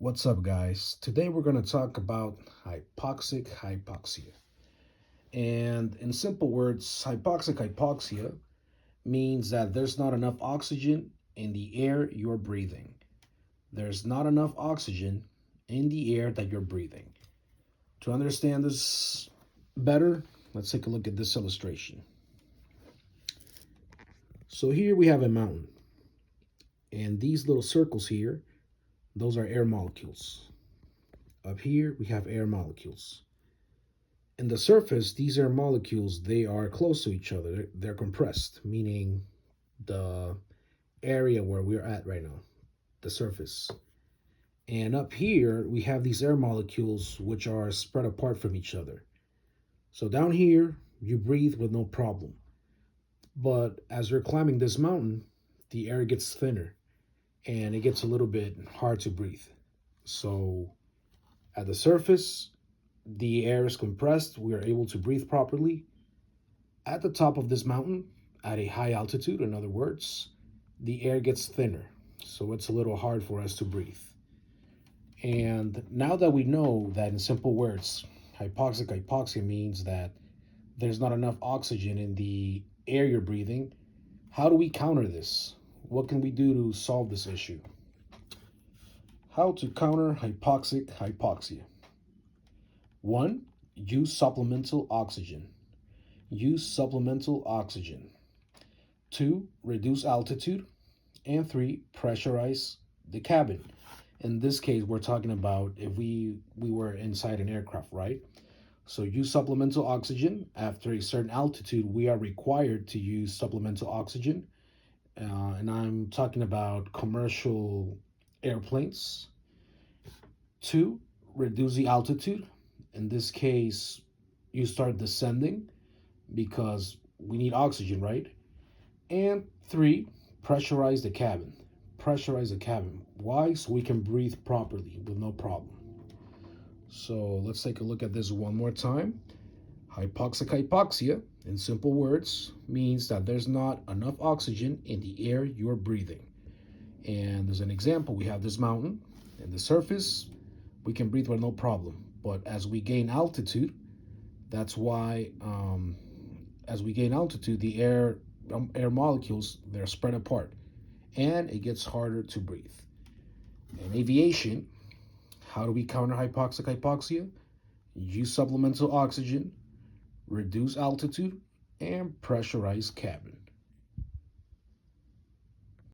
What's up, guys? Today we're going to talk about hypoxic hypoxia. And in simple words, hypoxic hypoxia means that there's not enough oxygen in the air you're breathing. There's not enough oxygen in the air that you're breathing. To understand this better, let's take a look at this illustration. So here we have a mountain, and these little circles here, those are air molecules. Up here, we have air molecules. In the surface, these air molecules, they are close to each other. They're compressed, meaning the area where we're at right now, the surface. And up here, we have these air molecules which are spread apart from each other. So down here, you breathe with no problem. But as we're climbing this mountain, the air gets thinner and it gets a little bit hard to breathe. So at the surface, the air is compressed. We are able to breathe properly. At the top of this mountain, at a high altitude, in other words, the air gets thinner. So it's a little hard for us to breathe. And now that we know that, in simple words, hypoxic hypoxia means that there's not enough oxygen in the air you're breathing, how do we counter this? What can we do to solve this issue? How to counter hypoxic hypoxia. 1. Use supplemental oxygen. Use supplemental oxygen. 2. Reduce altitude. And 3. Pressurize the cabin. In this case, we're talking about if we were inside an aircraft, right? So use supplemental oxygen. After a certain altitude, we are required to use supplemental oxygen. And I'm talking about commercial airplanes. 2. Reduce the altitude. In this case, you start descending because we need oxygen, right? And 3, pressurize the cabin. Pressurize the cabin. Why? So we can breathe properly with no problem. So let's take a look at this one more time. Hypoxic hypoxia, in simple words, means that there's not enough oxygen in the air you're breathing. And as an example, we have this mountain, and the surface, we can breathe with no problem. But as we gain altitude, that's why as we gain altitude, the air molecules, they're spread apart, and it gets harder to breathe. In aviation, how do we counter hypoxic hypoxia? Use supplemental oxygen, reduce altitude, and pressurize cabin.